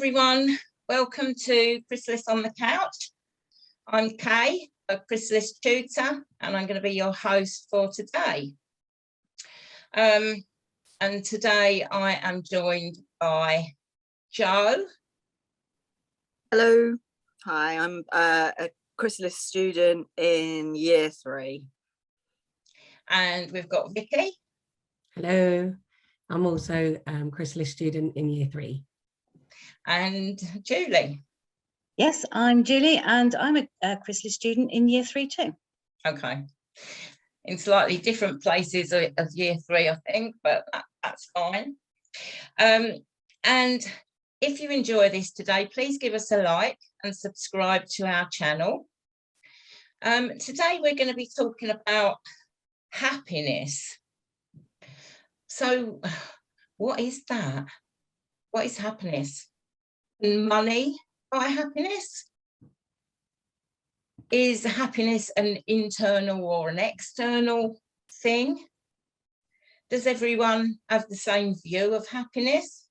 everyone, welcome to Chrysalis on the Couch. I'm Kay, a Chrysalis Tutor, and I'm going to be your host for today. And today I am joined by Jo. Hello. Hi, I'm a Chrysalis student in year 3. And we've got Vicky. Hello, I'm also a Chrysalis student in year 3. And Julie. Yes, I'm Julie and I'm a Chrysalis student in year 3 too. Okay. In slightly different places of year 3, I think, but that's fine. And if you enjoy this today, please give us a like and subscribe to our channel. Today we're going to be talking about happiness. So what is that? What is happiness? Can money buy happiness? Is happiness an internal or an external thing? Does everyone have the same view of happiness?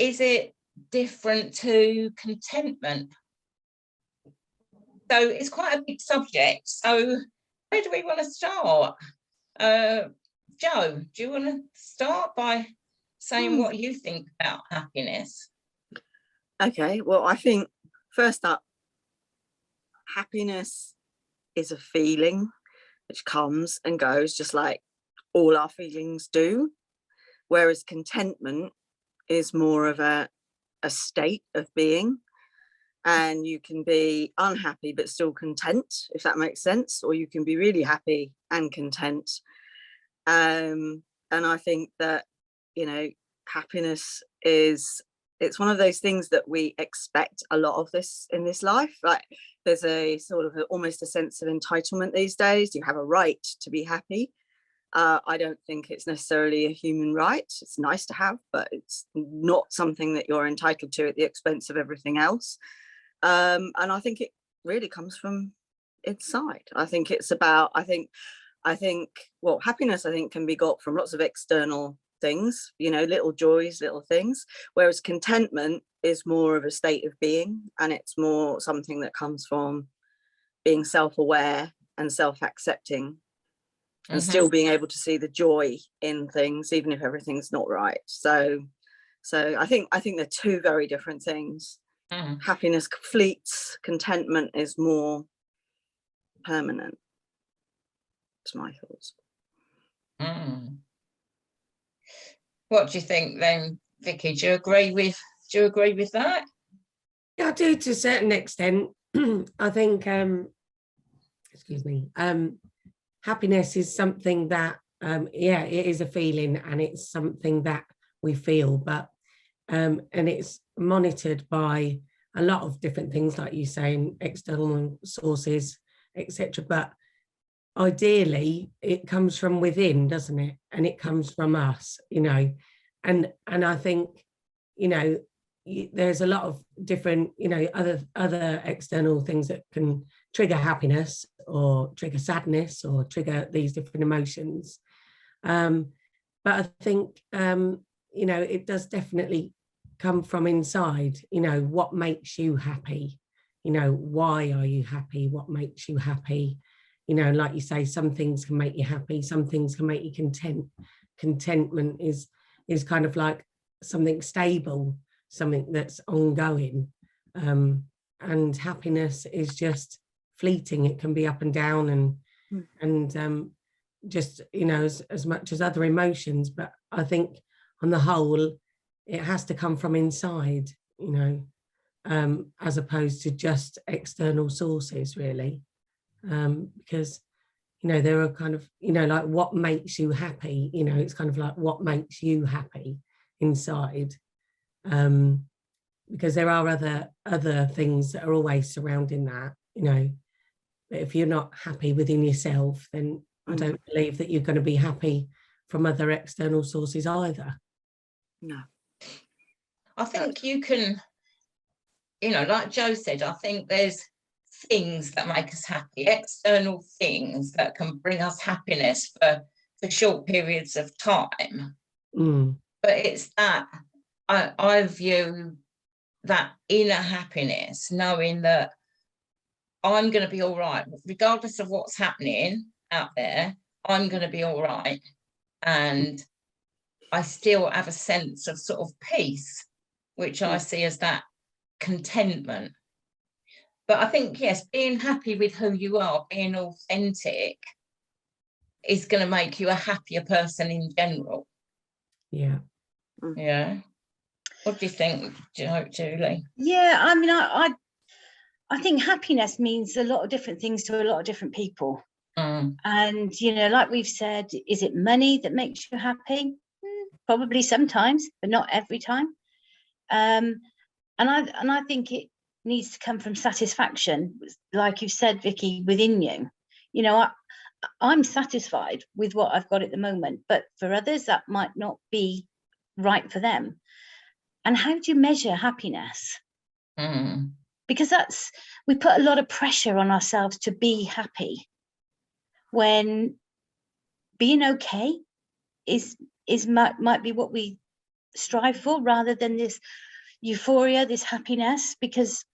Is it different to contentment? So it's quite a big subject. So where do we want to start? Jo, do you want to start by saying what you think about happiness? Okay, well, I think first up, happiness is a feeling which comes and goes just like all our feelings do, whereas contentment is more of a state of being, and you can be unhappy but still content, if that makes sense, or you can be really happy and content. And I think that, you know, happiness it's one of those things that we expect a lot of this in this life. Like there's a sort of almost a sense of entitlement these days. You have a right to be happy. I don't think it's necessarily a human right. It's nice to have, but it's not something that you're entitled to at the expense of everything else. And I think it really comes from inside. I think it's about, I think, well, happiness, I think, can be got from lots of external things, you know, little joys, little things, whereas contentment is more of a state of being, and it's more something that comes from being self-aware and self-accepting and still being able to see the joy in things, even if everything's not right. So I think they're two very different things. Happiness fleets, contentment is more permanent. That's my thoughts. What do you think then, Vicky? Do you agree with that? Yeah, I do to a certain extent. I think excuse me, happiness is something that yeah, it is a feeling, and it's something that we feel, but and it's monitored by a lot of different things, like you saying, external sources, etc. But ideally it comes from within, doesn't it? And it comes from us, you know. And I think, you know, there's a lot of different, you know, other external things that can trigger happiness or trigger sadness or trigger these different emotions. But I think you know, it does definitely come from inside. You know, what makes you happy? You know, why are you happy? What makes you happy? You know, like you say, some things can make you happy, some things can make you content. Contentment is kind of like something stable, something that's ongoing. And happiness is just fleeting. It can be up and down and just, you know, as much as other emotions. But I think on the whole, it has to come from inside, you know, as opposed to just external sources, really. Because, you know, there are kind of, you know, like what makes you happy, you know, it's kind of like what makes you happy inside. Because there are other things that are always surrounding that, you know. But if you're not happy within yourself, then I don't believe that you're going to be happy from other external sources either. No. I think you can, you know, like Jo said, I think there's things that make us happy, external things that can bring us happiness for short periods of time. But it's that I view that inner happiness, knowing that I'm going to be all right, regardless of what's happening out there, I'm going to be all right. And I still have a sense of sort of peace, which I see as that contentment. But I think, yes, being happy with who you are, being authentic, is going to make you a happier person in general. Yeah. Yeah. What do you think, Julie? Yeah, I mean, I think happiness means a lot of different things to a lot of different people. And, you know, like we've said, is it money that makes you happy? Probably sometimes, but not every time. And I think it needs to come from satisfaction, like you said, Vicky, within you. You know, I'm satisfied with what I've got at the moment, but for others, that might not be right for them. And how do you measure happiness? Because we put a lot of pressure on ourselves to be happy, when being okay might be what we strive for, rather than this euphoria, this happiness. Because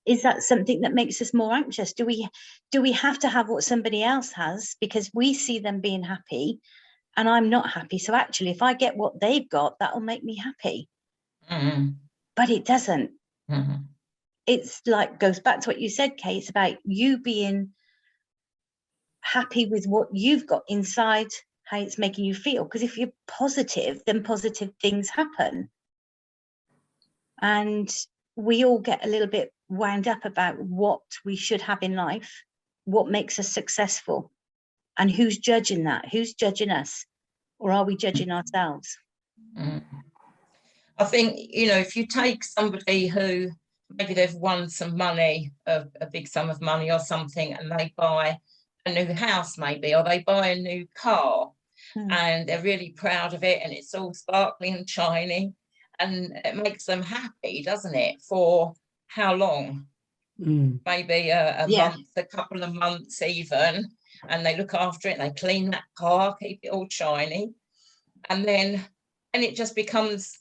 is that something that makes us more anxious? Do we have to have what somebody else has because we see them being happy and I'm not happy? So actually, if I get what they've got, that'll make me happy. But it doesn't. It's like, goes back to what you said, Kate. It's about you being happy with what you've got inside, how it's making you feel. Because if you're positive, then positive things happen. And we all get a little bit wound up about what we should have in life, what makes us successful, and who's judging that, who's judging us, or are we judging ourselves? I think, you know, if you take somebody who maybe they've won some money, a big sum of money or something, and they buy a new house maybe, or they buy a new car, and they're really proud of it, and it's all sparkling and shiny, and it makes them happy, doesn't it? For how long? Maybe a month, a couple of months even, and they look after it, and they clean that car, keep it all shiny, and it just becomes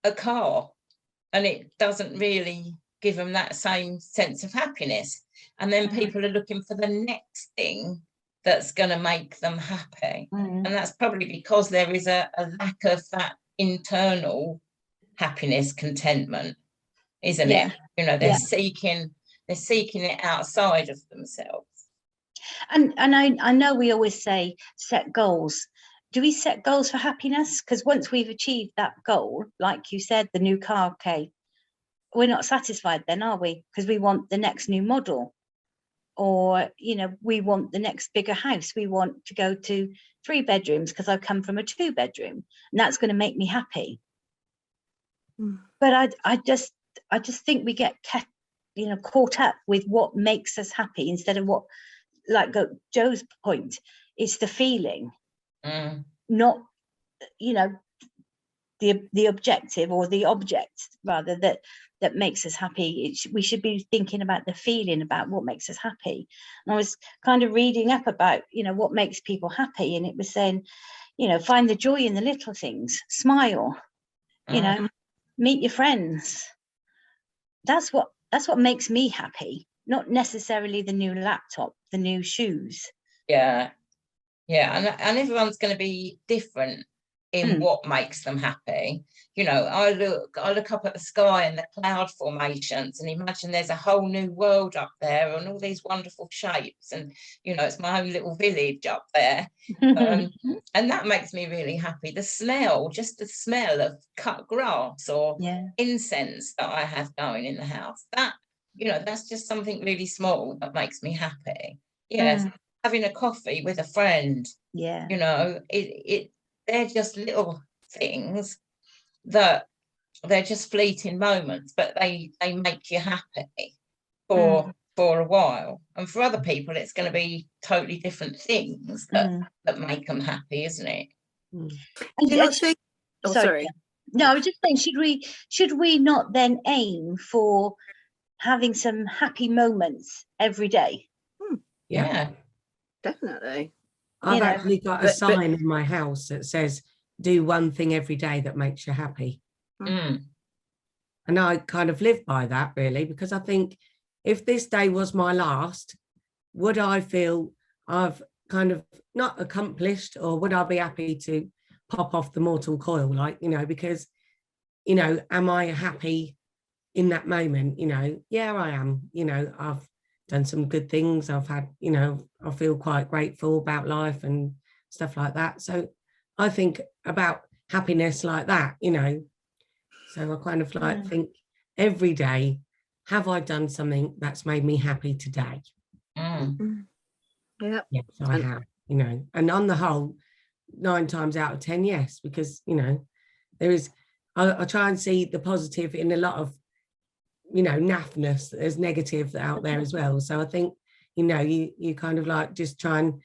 a car, and it doesn't really give them that same sense of happiness. And then people are looking for the next thing that's going to make them happy. And that's probably because there is a lack of that internal happiness, contentment, isn't it? You know, they're seeking it outside of themselves. And I know we always say set goals. Do we set goals for happiness? Because once we've achieved that goal, like you said, the new car, okay, we're not satisfied then, are we? Because we want the next new model, or, you know, we want the next bigger house. We want to go to 3 bedrooms because I come from a 2-bedroom, and that's going to make me happy. But I just think we get caught up with what makes us happy instead of what, like Joe's point, it's the feeling, not, you know, the objective, or the object rather, that makes us happy. We should be thinking about the feeling, about what makes us happy. And I was kind of reading up about, you know, what makes people happy, and it was saying, you know, find the joy in the little things, smile, you know, meet your friends. That's what makes me happy, not necessarily the new laptop, the new shoes. And everyone's going to be different in what makes them happy. You know, I look up at the sky and the cloud formations and imagine there's a whole new world up there and all these wonderful shapes, and, you know, it's my own little village up there. And that makes me really happy. The smell of cut grass or incense that I have going in the house, that, you know, that's just something really small that makes me happy. Having a coffee with a friend, you know, they're just little things that they're just fleeting moments, but they make you happy for a while. And for other people, it's going to be totally different things that make them happy, isn't it? Sorry. No, I was just saying, should we not then aim for having some happy moments every day? Yeah, definitely. I've actually got a sign in my house that says, do one thing every day that makes you happy. And I kind of live by that, really, because I think if this day was my last, would I feel I've kind of not accomplished, or would I be happy to pop off the mortal coil, like, you know, because, you know, am I happy in that moment? You know, yeah, I am. You know, I've done some good things. I've had, you know, I feel quite grateful about life and stuff like that. So I think about happiness like that, you know. So I kind of like think every day, have I done something that's made me happy today? Yeah. Yes, I have, you know, and on the whole, 9 times out of 10, yes, because, you know, there is, I try and see the positive in a lot of, you know, naffness. There's negative out there as well. So I think, you know, you kind of like just try and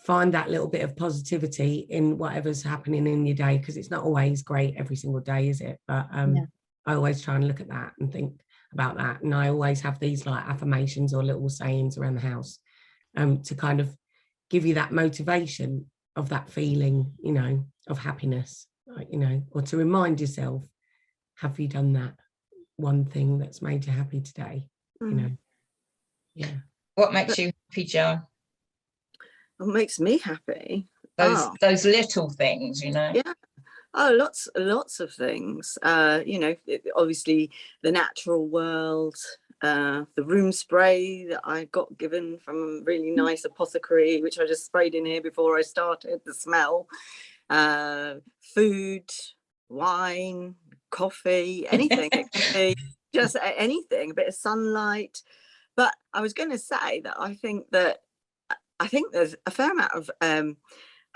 find that little bit of positivity in whatever's happening in your day, because it's not always great every single day, is it? But I always try and look at that and think about that. And I always have these like affirmations or little sayings around the house to kind of give you that motivation of that feeling, you know, of happiness, like, you know, or to remind yourself, have you done that one thing that's made you happy today? You know. Yeah. What makes you happy, Jo? What makes me happy? Those little things, you know. Yeah. Oh, lots of things. You know, obviously the natural world, the room spray that I got given from a really nice apothecary, which I just sprayed in here before I started, the smell, food, wine, coffee, anything. It can be just anything, a bit of sunlight. But I was going to say that I think there's a fair amount of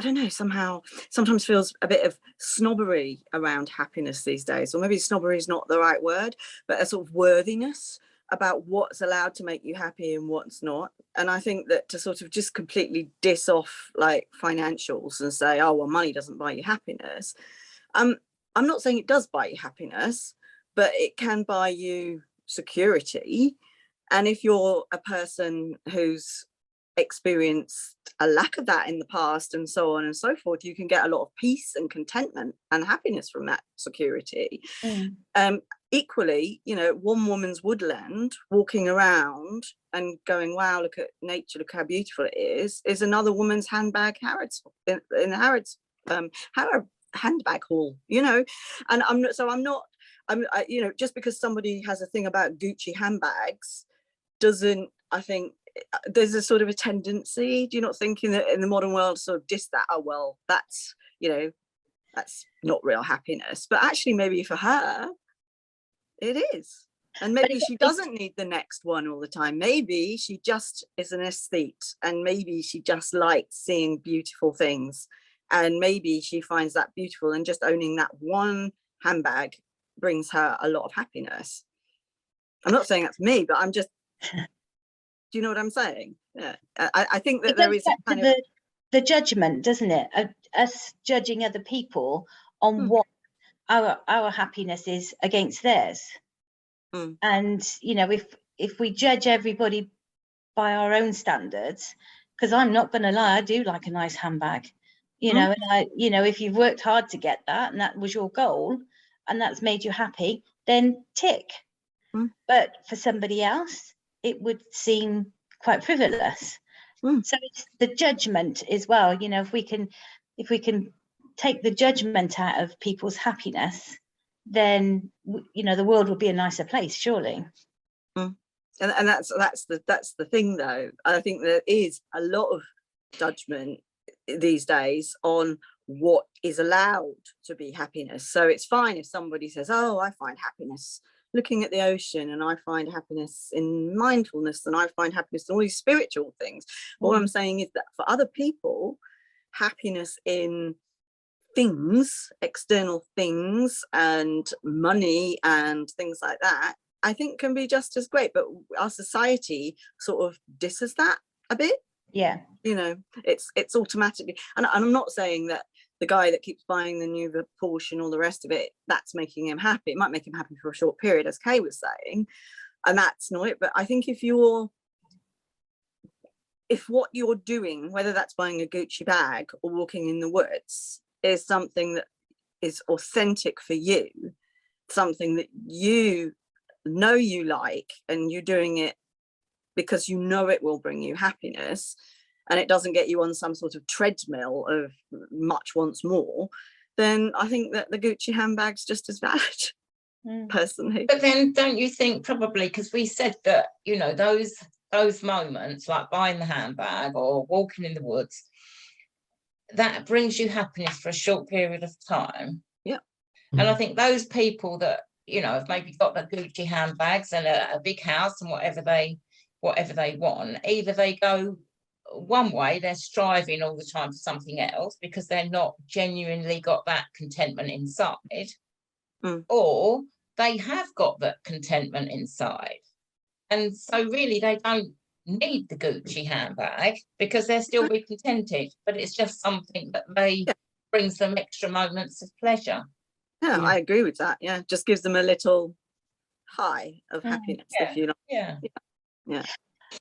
I don't know, sometimes feels a bit of snobbery around happiness these days, or maybe snobbery is not the right word, but a sort of worthiness about what's allowed to make you happy and what's not. And I think that to sort of just completely diss off like financials and say, oh, well, money doesn't buy you happiness. I'm not saying it does buy you happiness, but it can buy you security. And if you're a person who's experienced a lack of that in the past and so on and so forth, you can get a lot of peace and contentment and happiness from that security. Equally, you know, one woman's woodland walking around and going, wow, look at nature, look how beautiful it is another woman's handbag in Harrods handbag haul, you know. And I'm you know, just because somebody has a thing about Gucci handbags doesn't, I think there's a sort of a tendency, do you not think, in the modern world, sort of diss that, oh well, that's, you know, that's not real happiness. But actually maybe for her it is, and maybe she doesn't need the next one all the time. Maybe she just is an aesthete, and maybe she just likes seeing beautiful things, and maybe she finds that beautiful, and just owning that one handbag brings her a lot of happiness. I'm not saying that's me, but I'm just do you know what I'm saying? Yeah, I think that there is a kind of the judgment, doesn't it? Us judging other people on what our happiness is against theirs. And you know, if we judge everybody by our own standards, because I'm not going to lie, I do like a nice handbag, you know, and you know, if you've worked hard to get that and that was your goal and that's made you happy, then tick. But for somebody else, it would seem quite frivolous. So it's the judgment as well. You know, if we can take the judgment out of people's happiness, then you know the world will be a nicer place, surely. And that's the thing, though. I think there is a lot of judgment these days on what is allowed to be happiness. So it's fine if somebody says, oh, I find happiness looking at the ocean, and I find happiness in mindfulness, and I find happiness in all these spiritual things. All I'm saying is that for other people, happiness in things, external things and money and things like that, I think can be just as great. But our society sort of disses that a bit. Yeah, you know, it's automatically, and I'm not saying that the guy that keeps buying the new Porsche and all the rest of it, that's making him happy. It might make him happy for a short period, as Kay was saying, and that's not it. But I think if what you're doing, whether that's buying a Gucci bag or walking in the woods, is something that is authentic for you, something that you know you like, and you're doing it because you know it will bring you happiness, and it doesn't get you on some sort of treadmill of much wants more, then I think that the Gucci handbag's just as valid, personally. But then don't you think, probably, because we said that, you know, those moments like buying the handbag or walking in the woods, that brings you happiness for a short period of time. Yeah. And I think those people that, you know, have maybe got the Gucci handbags and a big house and whatever they want, either they go one way, they're striving all the time for something else because they're not genuinely got that contentment inside, or they have got that contentment inside, and so really they don't need the Gucci handbag because they're still be contented, but it's just something that they brings them extra moments of pleasure. Yeah, I agree with that. Yeah, just gives them a little high of happiness, if you like. Yeah.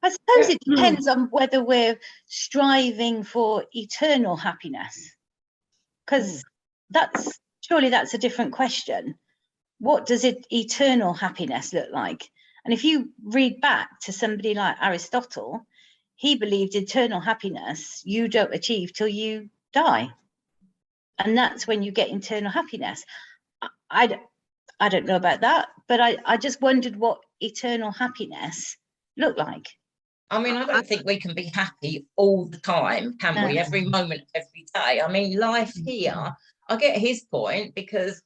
I suppose it depends on whether we're striving for eternal happiness, because surely that's a different question. What does eternal happiness look like? And if you read back to somebody like Aristotle, he believed eternal happiness you don't achieve till you die, and that's when you get eternal happiness. I don't know about that, but I just wondered what eternal happiness looked like. I mean, I don't think we can be happy all the time, can we? Every moment, every day. I mean, life here, I get his point, because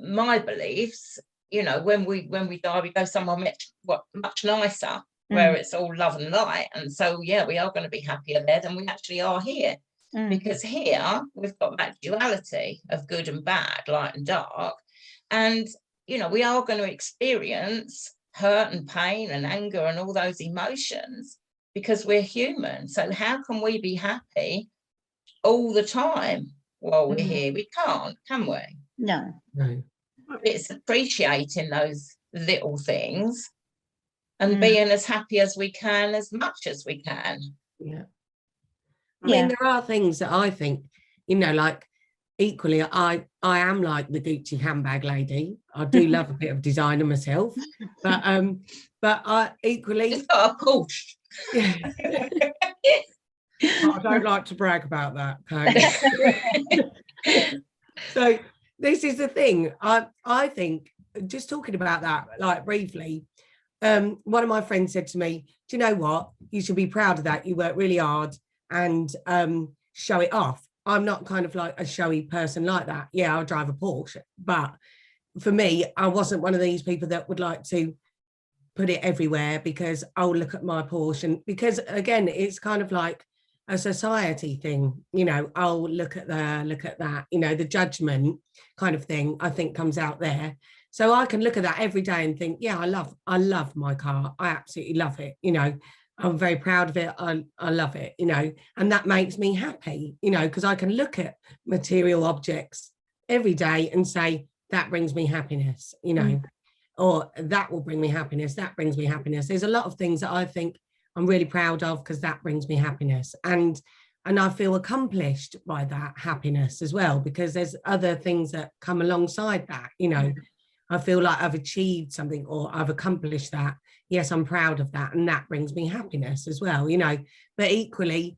my beliefs, you know, when we die, we go somewhere much nicer, where it's all love and light. And so, yeah, we are going to be happier there than we actually are here. Because here we've got that duality of good and bad, light and dark. And, you know, we are going to experience hurt and pain and anger and all those emotions because we're human. So how can we be happy all the time while we're here? We can't, can we? No. It's appreciating those little things and being as happy as we can, as much as we can. I mean, there are things that I think, you know, like, equally, I am like the Gucci handbag lady. I do love a bit of designer myself, but I equally, It's got a Porsche. I don't like to brag about that. Okay? So this is the thing. I think, just talking about that, like, briefly, one of my friends said to me, do you know what? You should be proud of that. You work really hard and show it off. I'm not kind of like a showy person like that. Yeah, I'll drive a Porsche, but for me, I wasn't one of these people that would like to put it everywhere because, oh, look at my Porsche. And because, again, it's kind of like a society thing, you know, oh, look at that, you know, the judgment kind of thing, I think, comes out there. So I can look at that every day and think, yeah, I love my car. I absolutely love it. You know, I'm very proud of it. I love it, you know, and that makes me happy, you know, because I can look at material objects every day and say, that brings me happiness, you know, or that will bring me happiness. That brings me happiness. There's a lot of things that I think I'm really proud of because that brings me happiness. And I feel accomplished by that happiness as well, because there's other things that come alongside that, you know. I feel like I've achieved something or I've accomplished that. Yes, I'm proud of that. And that brings me happiness as well, you know. But equally,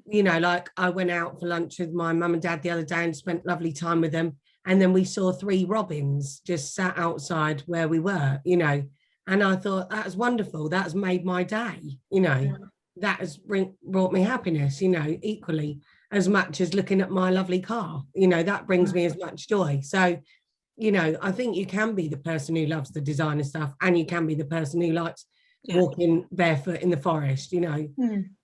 you know, like, I went out for lunch with my mum and dad the other day and spent lovely time with them. And then we saw 3 robins just sat outside where we were, you know. And I thought, that's wonderful. That's made my day, you know. That has brought me happiness, you know, equally as much as looking at my lovely car. You know, that brings me as much joy. So, you know, I think you can be the person who loves the designer stuff, and you can be the person who likes walking barefoot in the forest, you know,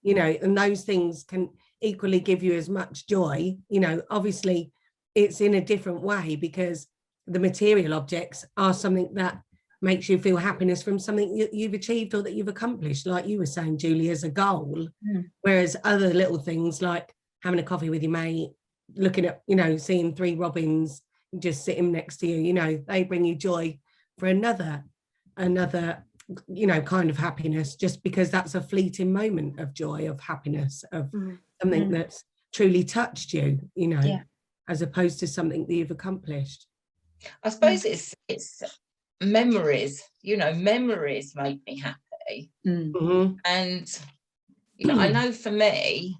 you know, and those things can equally give you as much joy. You know, obviously it's in a different way, because the material objects are something that makes you feel happiness from something you've achieved or that you've accomplished, like you were saying, Julie, as a goal. Whereas other little things like having a coffee with your mate, looking at, you know, seeing 3 robins just sitting next to you, you know, they bring you joy for another, you know, kind of happiness, just because that's a fleeting moment of joy, of happiness, of something that's truly touched you, you know, as opposed to something that you've accomplished. I suppose it's memories, you know, memories make me happy. And, you know, I know for me,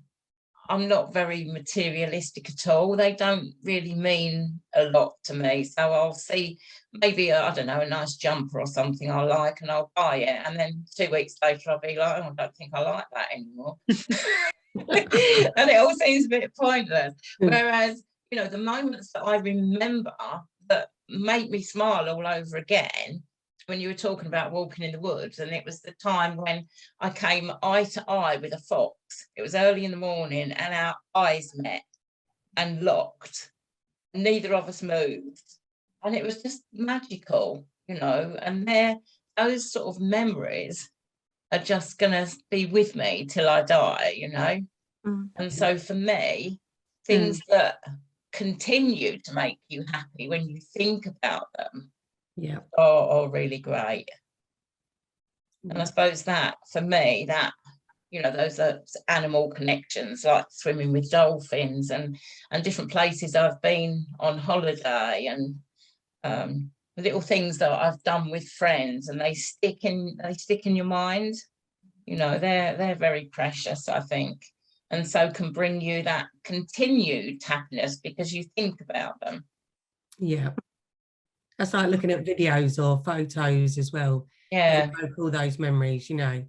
I'm not very materialistic at all. They don't really mean a lot to me. So I'll see maybe, I don't know, a nice jumper or something I like and I'll buy it. And then 2 weeks later, I'll be like, oh, I don't think I like that anymore. And it all seems a bit pointless. Whereas, you know, the moments that I remember that make me smile all over again, when you were talking about walking in the woods, and it was the time when I came eye to eye with a fox. It was early in the morning and our eyes met and locked. Neither of us moved. And it was just magical, you know, and those sort of memories are just going to be with me till I die, you know. And so for me, things that continue to make you happy when you think about them are really great. And I suppose that for me, that, you know, those are animal connections, like swimming with dolphins and different places I've been on holiday, and little things that I've done with friends, and they stick in your mind. You know, they're very precious, I think, and so can bring you that continued happiness because you think about them. Yeah, that's like looking at videos or photos as well. Yeah, all those memories, you know.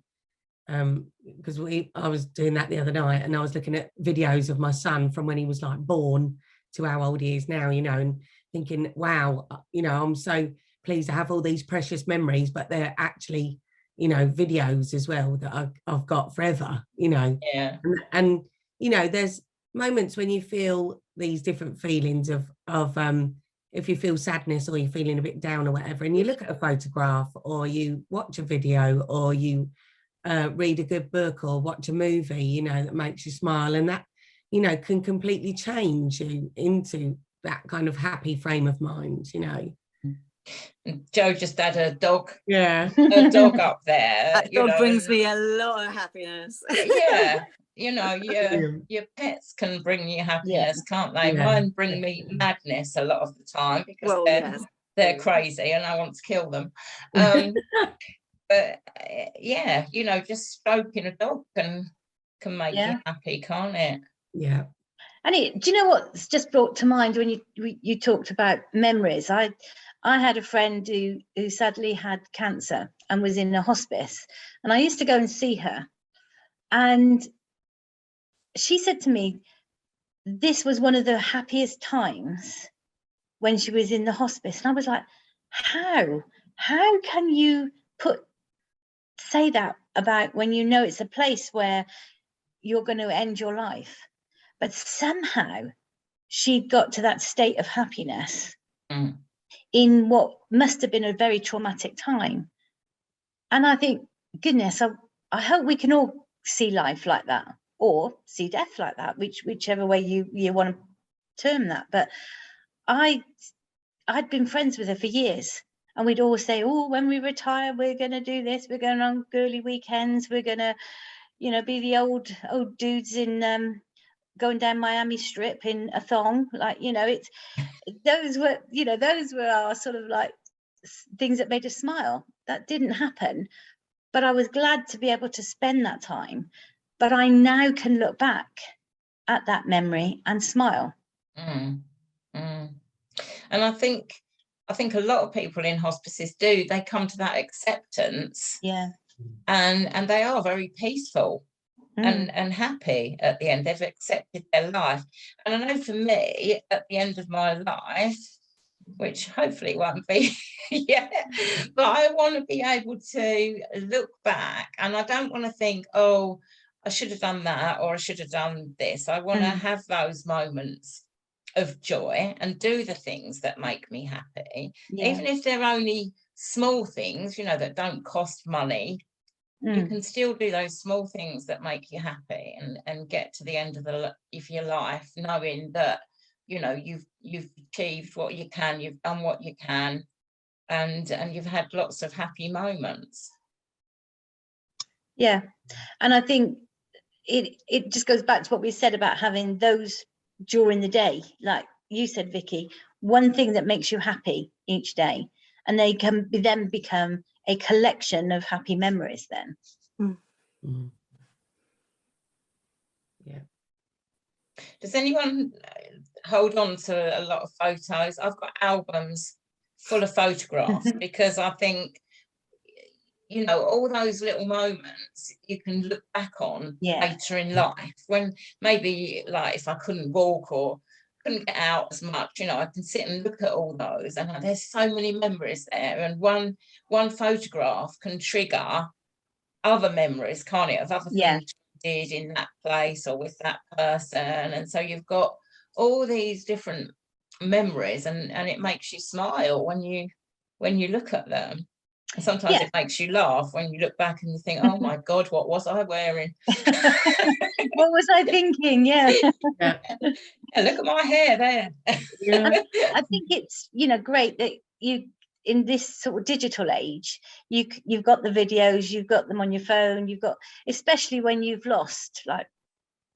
Because I was doing that the other night, and I was looking at videos of my son from when he was like born to how old he is now, you know, and thinking, wow, you know, I'm so pleased to have all these precious memories, but they're actually, you know, videos as well that I've got forever, you know. yeah. And you know, there's moments when you feel these different feelings of if you feel sadness or you're feeling a bit down or whatever, and you look at a photograph or you watch a video or you read a good book or watch a movie, you know, that makes you smile, and that, you know, can completely change you into that kind of happy frame of mind, you know. Joe just had a dog up there. That you dog know, brings me a lot of happiness. Yeah, you know, your pets can bring you happiness, can't they? Yeah. Mine bring me madness a lot of the time because they're crazy and I want to kill them. But yeah, you know, just stroking a dog can make you happy, can't it? Yeah. And do you know what's just brought to mind when you talked about memories? I had a friend who sadly had cancer and was in a hospice, and I used to go and see her, and she said to me, this was one of the happiest times when she was in the hospice. And I was like, how can you say that about when you know it's a place where you're going to end your life? But somehow she got to that state of happiness in what must have been a very traumatic time. And I think, goodness, I hope we can all see life like that, or see death like that, whichever way you want to term that. But I'd been friends with her for years, and we'd always say, oh, when we retire, we're going to do this, we're going on girly weekends, we're going to, you know, be the old dudes in going down Miami Strip in a thong, like, you know, those were our sort of like things that made us smile. That didn't happen, but I was glad to be able to spend that time. But I now can look back at that memory and smile. And I think a lot of people in hospices they come to that acceptance, and they are very peaceful and happy at the end. They've accepted their life. And I know for me, at the end of my life, which hopefully won't be yet, but I want to be able to look back, and I don't want to think, oh, I should have done that or I should have done this. I want to have those moments of joy and do the things that make me happy, even if they're only small things, you know, that don't cost money. You can still do those small things that make you happy, and get to the end of your life knowing that, you know, you've achieved what you can, you've done what you can, and you've had lots of happy moments. Yeah, and I think it just goes back to what we said about having those during the day, like you said, Vicky, one thing that makes you happy each day, and they can then become a collection of happy memories then. Mm. Yeah. Does anyone hold on to a lot of photos? I've got albums full of photographs because I think, you know, all those little moments you can look back on later in life, when maybe like if I couldn't walk or couldn't get out as much, you know, I can sit and look at all those, and there's so many memories there, and one photograph can trigger other memories, can't it, of other things you did in that place or with that person. And so you've got all these different memories, and it makes you smile when you look at them. And sometimes it makes you laugh when you look back and you think, oh my God, what was I wearing? What was I thinking? Yeah, look at my hair there. I think it's, you know, great that you, in this sort of digital age, you've got the videos, you've got them on your phone, you've got, especially when you've lost like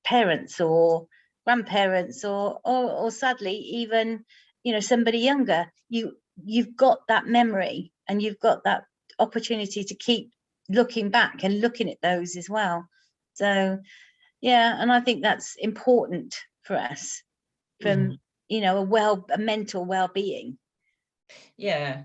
parents or grandparents or sadly even, you know, somebody younger, you've got that memory, and you've got that opportunity to keep looking back and looking at those as well. So yeah, and I think that's important for us from you know, a mental well-being. Yeah,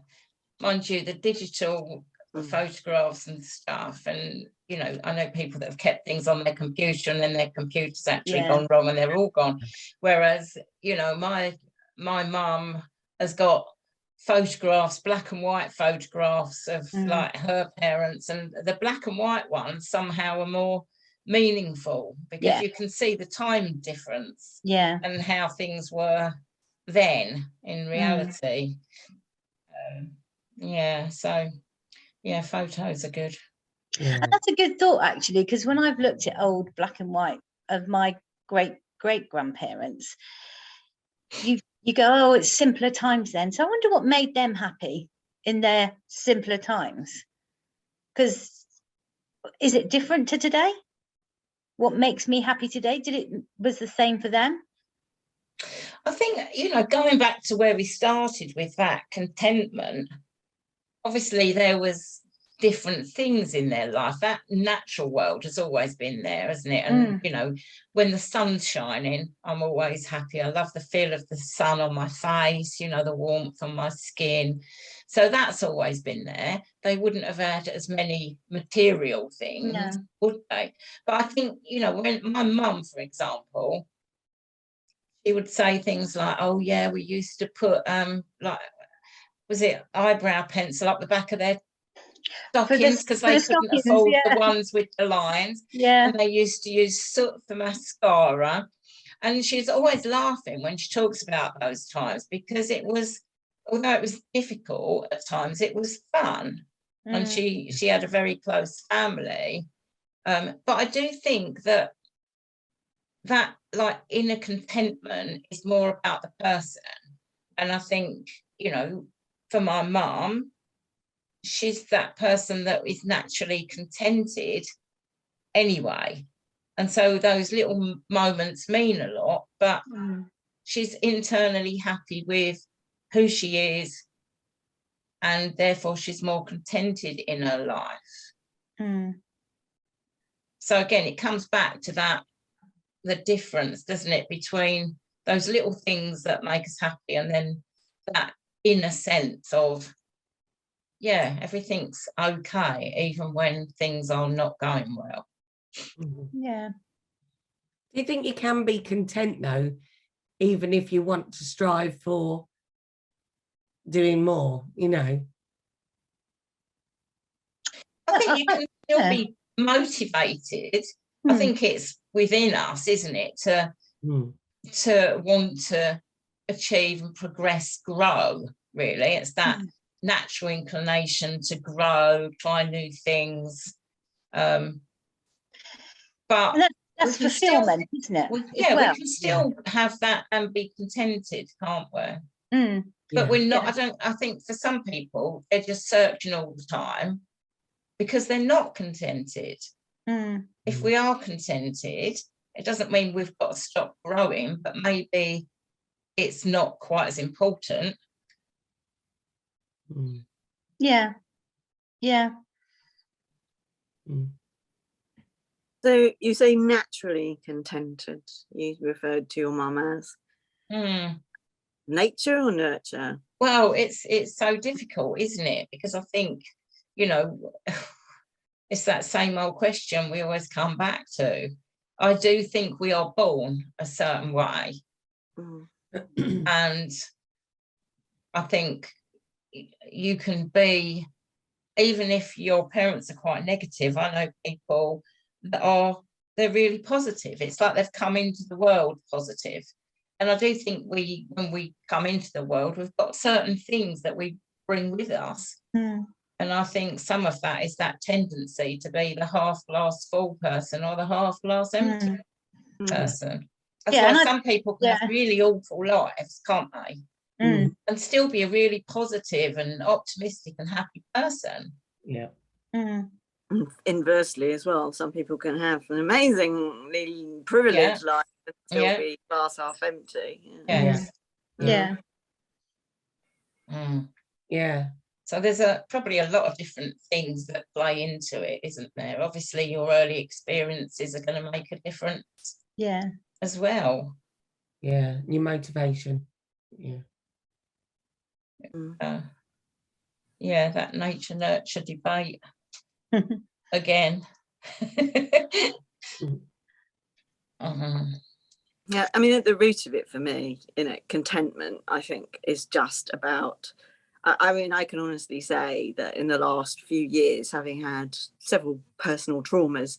mind you, the digital photographs and stuff, and you know, I know people that have kept things on their computer and then their computer's actually gone wrong and they're all gone, whereas, you know, my mum has got photographs, black and white photographs of like her parents, and the black and white ones somehow are more meaningful because you can see the time difference and how things were then in reality. So yeah, photos are good. And that's a good thought, actually, because when I've looked at old black and white of my great grandparents, you go, oh, it's simpler times then. So I wonder what made them happy in their simpler times, because is it different to today? What makes me happy today, was the same for them? I think, you know, going back to where we started with that contentment, obviously there was different things in their life. That natural world has always been there, hasn't it? And you know, when the sun's shining, I'm always happy. I love the feel of the sun on my face, you know, the warmth on my skin. So that's always been there. They wouldn't have had as many material things, would they? But I think, you know, when my mum, for example, she would say things like, oh yeah, we used to put like, was it eyebrow pencil up the back of their stockings because they couldn't afford the ones with the lines, and they used to use soot for mascara. And she's always laughing when she talks about those times, because it was, although it was difficult at times, it was fun. And she had a very close family, but I do think that like inner contentment is more about the person. And I think, you know, for my mum, she's that person that is naturally contented anyway, and so those little moments mean a lot, but she's internally happy with who she is, and therefore she's more contented in her life. So again, it comes back to that, the difference, doesn't it, between those little things that make us happy and then that inner sense of, yeah, everything's okay, even when things are not going well. Yeah. Do you think you can be content, though, even if you want to strive for doing more, you know? I think you can still be motivated. I think it's within us, isn't it, to want to achieve and progress, grow, really. It's that natural inclination to grow, try new things. But that's fulfillment, isn't it? We can still have that and be contented, can't we? But we're not. I think for some people, they're just searching all the time because they're not contented. If we are contented, it doesn't mean we've got to stop growing, but maybe it's not quite as important. Yeah. So you say naturally contented. You referred to your mum as nature or nurture? Well, it's so difficult, isn't it? Because I think, you know, it's that same old question we always come back to. I do think we are born a certain way. And I think you can be, even if your parents are quite negative, I know people that they're really positive. It's like they've come into the world positive. And I do think when we come into the world, we've got certain things that we bring with us. And I think some of that is that tendency to be the half glass full person or the half glass empty person. That's why some people can have really awful lives, can't they? And still be a really positive and optimistic and happy person. Yeah. Inversely as well, some people can have an amazingly privileged life and still be glass half empty. So there's probably a lot of different things that play into it, isn't there? Obviously your early experiences are going to make a difference as well. Your motivation. That nature nurture debate again. Yeah, I mean, at the root of it for me, contentment, I think, is just about, I mean, I can honestly say that in the last few years, having had several personal traumas,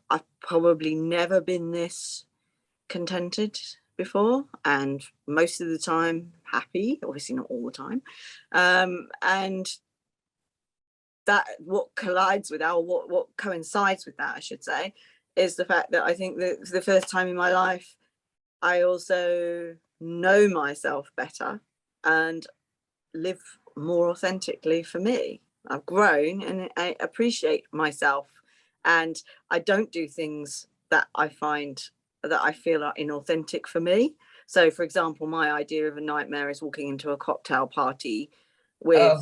I've probably never been this contented before, and most of the time happy, obviously not all the time. And that what coincides with that, I should say, is the fact that I think that for the first time in my life, I also know myself better and live more authentically for me. I've grown and I appreciate myself, and I don't do things that I feel are inauthentic for me. So, for example, my idea of a nightmare is walking into a cocktail party with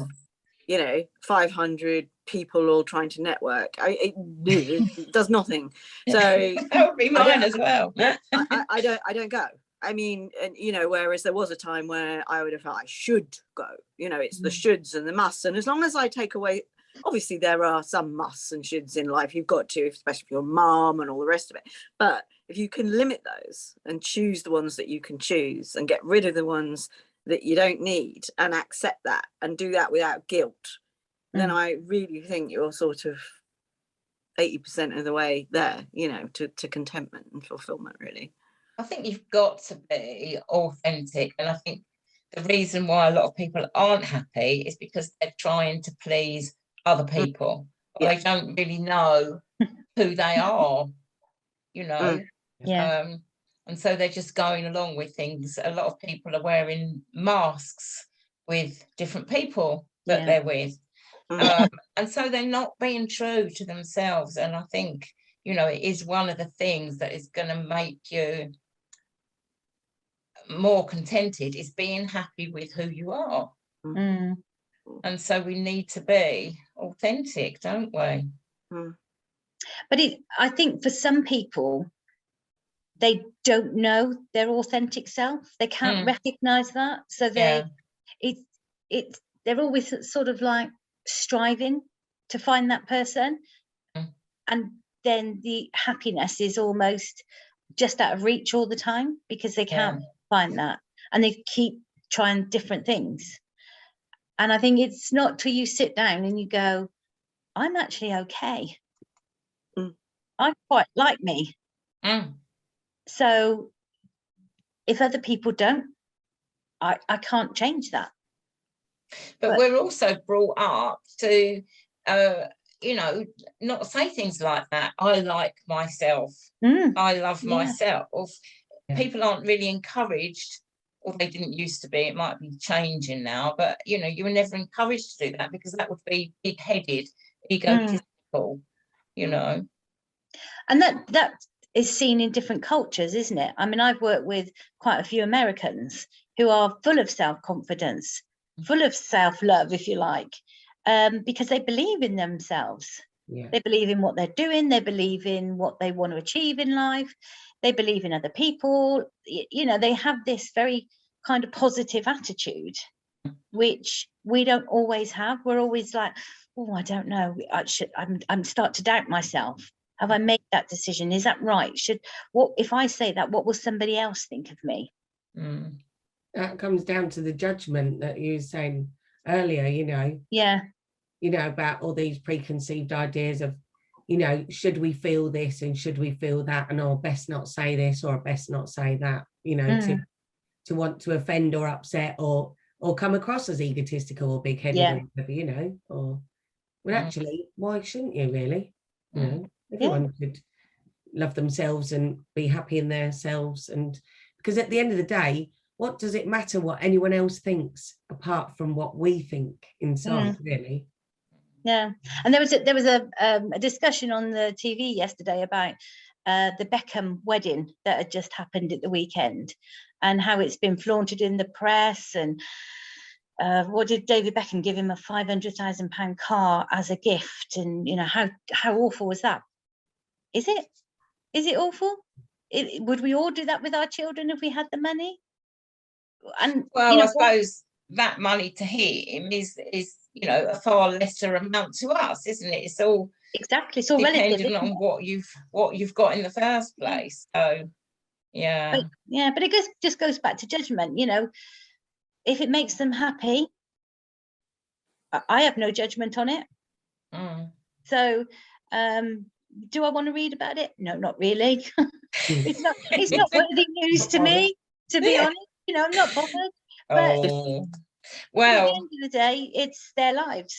500 people all trying to network. It does nothing. So that would be mine as well. I don't go. I mean, whereas there was a time where I would have felt I should go. It's the shoulds and the musts, and as long as I take away, obviously there are some musts and shoulds in life, you've got to, especially for your mom and all the rest of it. But if you can limit those and choose the ones that you can choose and get rid of the ones that you don't need and accept that and do that without guilt, then I really think you're sort of 80% of the way there, to contentment and fulfillment, really. I think you've got to be authentic, and I think the reason why a lot of people aren't happy is because they're trying to please other people. They don't really know who they are, and so they're just going along with things. A lot of people are wearing masks with different people that they're with, and so they're not being true to themselves. And I think it is one of the things that is going to make you more contented, is being happy with who you are. And so we need to be authentic, don't we? But I think for some people, they don't know their authentic self. They can't recognize that, so they're always sort of like striving to find that person, and then the happiness is almost just out of reach all the time because they can't find that, and they keep trying different things. And I think it's not till you sit down and you go, I'm actually okay. I quite like me. So if other people don't, I can't change that. But we're also brought up to not say things like that. I like myself. I love myself. People aren't really encouraged, or they didn't used to be. It might be changing now, but you were never encouraged to do that, because that would be big-headed, egotistical, And is seen in different cultures, isn't it? I mean, I've worked with quite a few Americans who are full of self-confidence, full of self-love, if you like, because they believe in themselves. Yeah. They believe in what they're doing. They believe in what they want to achieve in life. They believe in other people. You know, they have this very kind of positive attitude, which we don't always have. We're always like, oh, I don't know. I'm start to doubt myself. Have I made that decision? Is that right? What if I say that? What will somebody else think of me? That comes down to the judgment that you were saying earlier, you know. Yeah. You know, about all these preconceived ideas of, you know, should we feel this and should we feel that, and best not say this or best not say that, you know, to want to offend or upset or come across as egotistical or big-headed or whatever, you know, or well, actually, why shouldn't you really? You know, everyone could love themselves and be happy in themselves, and because at the end of the day, what does it matter what anyone else thinks apart from what we think inside, really? Yeah, and there was a discussion on the TV yesterday about the Beckham wedding that had just happened at the weekend, and how it's been flaunted in the press. And what did David Beckham give him? A £500,000 car as a gift, and you know how awful was that? Is it awful? Would we all do that with our children if we had the money? And well, you know, I suppose that money to him is you know, a far lesser amount to us, isn't it? It's all exactly, it's all dependent relative, on what you've got in the first place. So yeah, but it just goes back to judgment. You know, if it makes them happy, I have no judgment on it. So do I want to read about it? No, not really. it's not worthy news to me, to be honest. You know, I'm not bothered. But well, at the end of the day, it's their lives.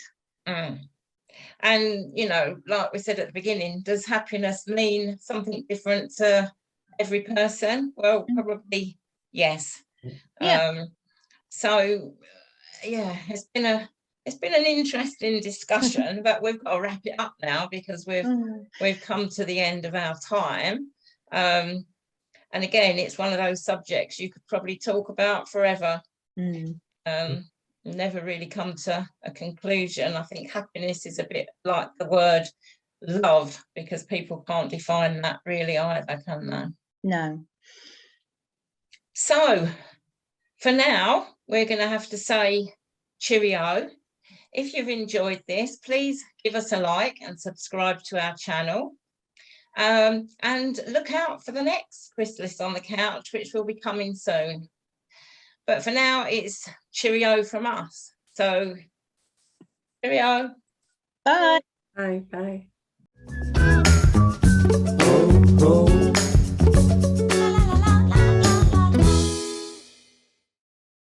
And you know, like we said at the beginning, does happiness mean something different to every person? Well, probably yes. So yeah, it's been an interesting discussion, but we've got to wrap it up now because we've come to the end of our time. And again, it's one of those subjects you could probably talk about forever. Never really come to a conclusion. I think happiness is a bit like the word love, because people can't define that really either, can they? No. So for now, we're going to have to say cheerio. If you've enjoyed this, please give us a like and subscribe to our channel. And look out for the next Chrysalis on the Couch, which will be coming soon. But for now, it's cheerio from us. So cheerio. Bye. Bye.